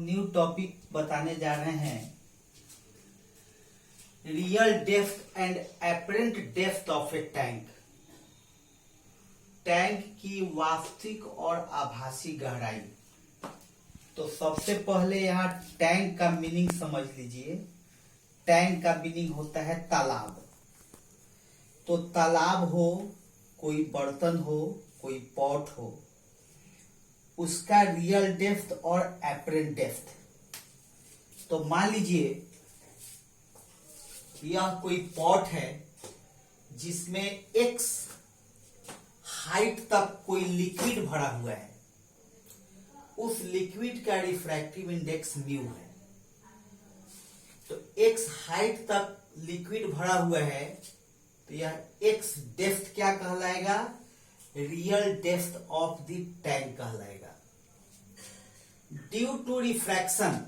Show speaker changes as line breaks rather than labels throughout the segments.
New topic बताने जा रहे हैं, real depth and apparent depth of A tank. Tank की वास्तविक और आभासी गहराई। तो सबसे पहले यहाँ टैंक का मीनिंग समझ लीजिए। टैंक का मीनिंग होता है तालाब। तो तालाब हो, कोई बर्तन हो, कोई पॉट हो, उसका रियल डेप्थ और एपरेंट डेप्थ। तो मान लीजिए यह कोई पॉट है जिसमें x हाइट तक कोई लिक्विड भरा हुआ है। उस लिक्विड का रिफ्रैक्टिव इंडेक्स म्यू है। तो x हाइट तक लिक्विड भरा हुआ है, तो यह x डेप्थ क्या कहलाएगा? Real depth of the tank कहलाएगा। Due to refraction.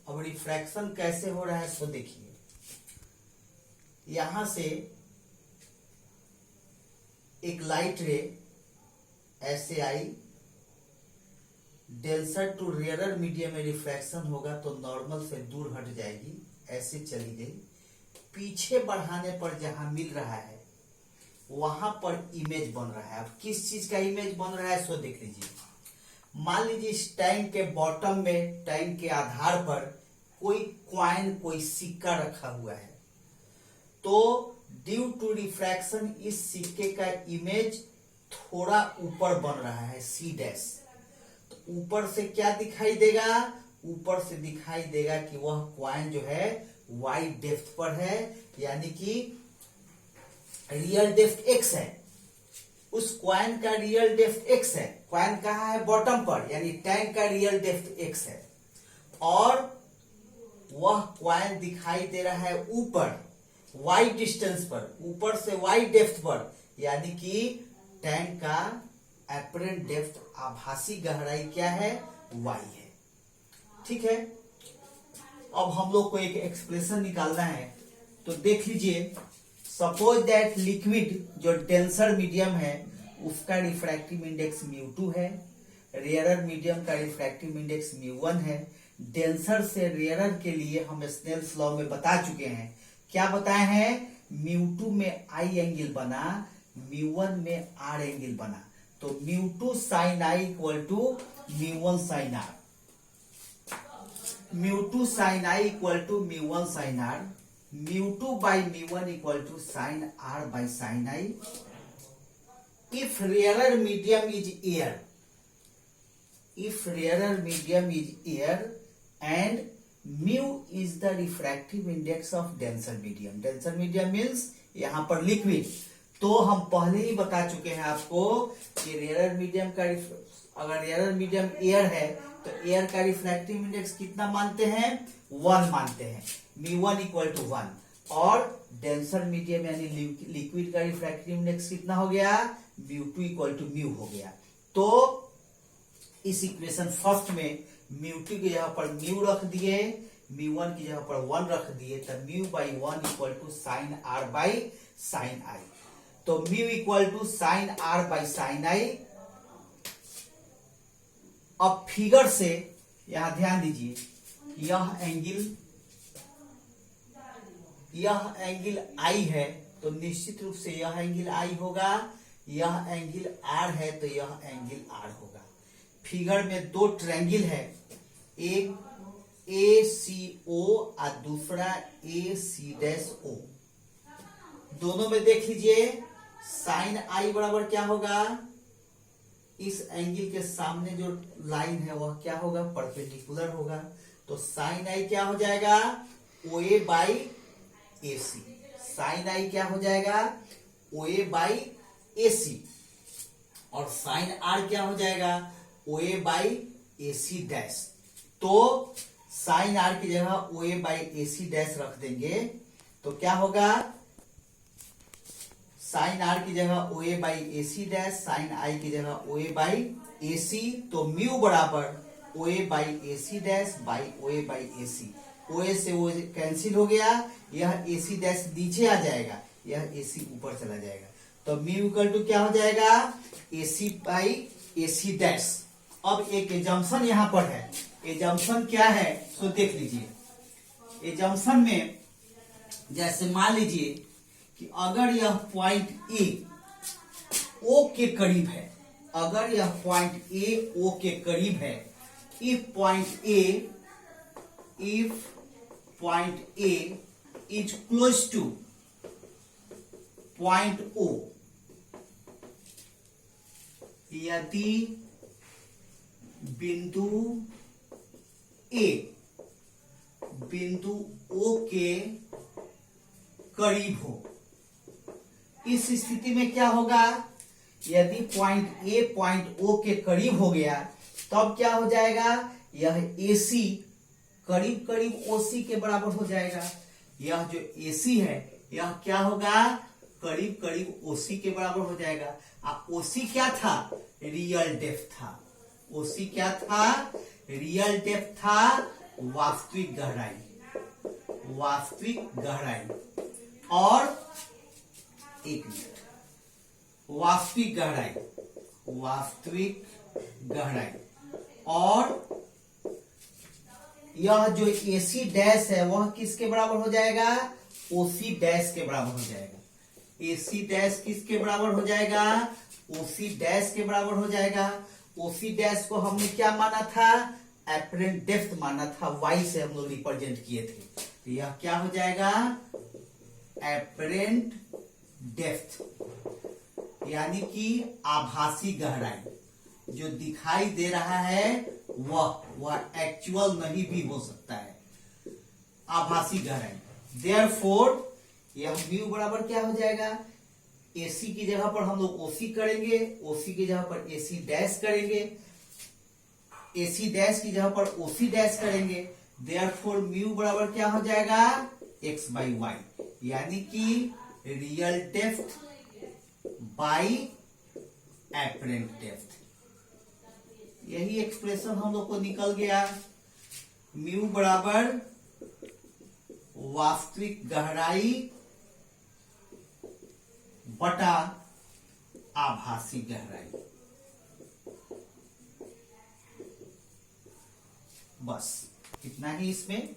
अब रिफ्रैक्शन कैसे हो रहा है तो देखिए, यहां से एक लाइट रे ऐसे आई, डेंसर टू रेयरर मीडियम में रिफ्रैक्शन होगा तो नॉर्मल से दूर हट जाएगी, ऐसे चली गई। पीछे बढ़ाने पर जहां मिल रहा है वहां पर इमेज बन रहा है। अब किस चीज का इमेज बन रहा है सो देख लीजिए। मान लीजिए इस टैंक के बॉटम में, टैंक के आधार पर कोई क्वाइन, कोई सिक्का रखा हुआ है। तो ड्यू टू रिफ्रैक्शन इस सिक्के का इमेज थोड़ा ऊपर बन रहा है, सी डैश। तो ऊपर से क्या दिखाई देगा? ऊपर से दिखाई देगा कि वह क्वाइन जो है वाई डेप्थ पर है, यानी कि रियल डेप्थ x है। उस क्वाइन का रियल डेप्थ x है। क्वाइन कहाँ है? बॉटम पर, यानी टैंक का रियल डेप्थ x है। और वह क्वाइन दिखाई दे रहा है ऊपर, y डिस्टेंस पर, ऊपर से y डेप्थ पर, यानी कि टैंक का एपरेंट डेप्थ, आभासी गहराई क्या है? y है। ठीक है। अब हम लोग को एक एक्सप्रेशन निकालना है। तो देख लीजिए, सपोज दैट लिक्विड जो डेंसर मीडियम है उसका रिफ्रैक्टिव इंडेक्स μ2 है, रेयरर मीडियम का रिफ्रैक्टिव इंडेक्स μ1 है। डेंसर से रेयरर के लिए हम स्नेल्स लॉ में बता चुके हैं। क्या बताए हैं? μ2 में I एंगल बना, μ1 में R एंगल बना। तो μ2 sin I equal to μ1 sin R। μ2 sin I equal to μ1 sin R। μ2 by μ1 equal to sin R by sin I. If rarer medium is air, if rarer medium is air and mu is the refractive index of denser medium. Denser medium means यहाँ पर liquid. तो हम पहले ही बता चुके हैं आपको कि रेयर मीडियम का, अगर रेयर मीडियम एयर है तो एयर का रिफ्रैक्टिव इंडेक्स कितना मानते हैं? 1 मानते हैं। μ1 इक्वल टू 1। और डेंसर मीडियम यानी लिक्विड का रिफ्रैक्टिव इंडेक्स कितना हो गया? μ2 इक्वल टू म्यू हो गया। तो इस इक्वेशन फर्स्ट में μ2 की जगह पर म्यू रख दिए, μ1 की जगह पर 1 रख दिए, तो mu by 1 equal to sine R by sine I. तो mu equal to sine R by sine I. अब फिगर से यहां ध्यान दीजिए, यह एंगल I है, तो निश्चित रूप से यह एंगल I होगा। यह एंगल R है तो यह एंगल R होगा। फिगर में दो ट्रायंगल है, एक ACO और दूसरा AC'O। दोनों में देख लीजिए, साइन I बराबर क्या होगा? इस एंगल के सामने जो लाइन है वह क्या होगा? परपेंडिकुलर होगा। तो साइन I क्या हो जाएगा? OA by AC। Sine I क्या हो जाएगा? OA by AC। और साइन R क्या हो जाएगा? OA by AC dash. तो साइन R की जगह OA बाई AC डैश रख देंगे तो क्या होगा? साइन R की जगह OA by AC dash, sine I की जगह OA बाई AC। तो म्यू बराबर OA by AC dash by OA by AC। OA से OA कैंसिल हो गया, यह AC डैश नीचे आ जाएगा, यह AC ऊपर चला जाएगा। तो म्यू इक्वल टू क्या हो जाएगा? AC by AC dash. अब एक एजम्पशन यहां पर है एजम्पशन क्या है सो देख लीजिए। एजम्पशन में जैसे मान लीजिए कि अगर यह पॉइंट ए ओ के करीब है, अगर यह पॉइंट ए ओ के करीब है, if point A is close to point O, यदि बिंदु ए बिंदु ओ के करीब हो, इस स्थिति में क्या होगा, यदि पॉइंट ए पॉइंट ओ के करीब हो गया तब क्या हो जाएगा, यह AC करीब करीब OC के बराबर हो जाएगा। यह जो AC है यह क्या होगा, करीब करीब OC के बराबर हो जाएगा। OC क्या था, रियल डेप्थ था। OC क्या था, रियल डेप्थ था, वास्तविक गहराई, वास्तविक गहराई। और एक मिनट, वास्तविक गहराई, वास्तविक गहराई। और यह जो AC डैश है वह किसके बराबर हो जाएगा, OC डैश के बराबर हो जाएगा। AC डैश किसके बराबर हो जाएगा, OC डैश के बराबर हो जाएगा। OC डैश को हमने क्या माना था, एपरेंट डेप्थ माना था, Y से हम लोग रिप्रेजेंट किए थे। तो यह क्या हो जाएगा, एपरेंट डेप्थ, यानी कि आभासी गहराई। जो दिखाई दे रहा है वह एक्चुअल नहीं भी हो सकता है, आभासी गहराई। देयरफॉर यह म्यू बराबर क्या हो जाएगा, AC की जगह पर हम लोग OC करेंगे, OC की जगह पर AC डैश करेंगे, AC डैश की जगह पर OC डैश करेंगे। देयरफॉर म्यू बराबर क्या हो जाएगा, x/y, यानी कि real depth by apparent depth. यही एक्सप्रेशन हम लोग को निकल गया, म्यू बराबर वास्तविक गहराई बटा आभासी गहराई। बस इतना ही इसमें।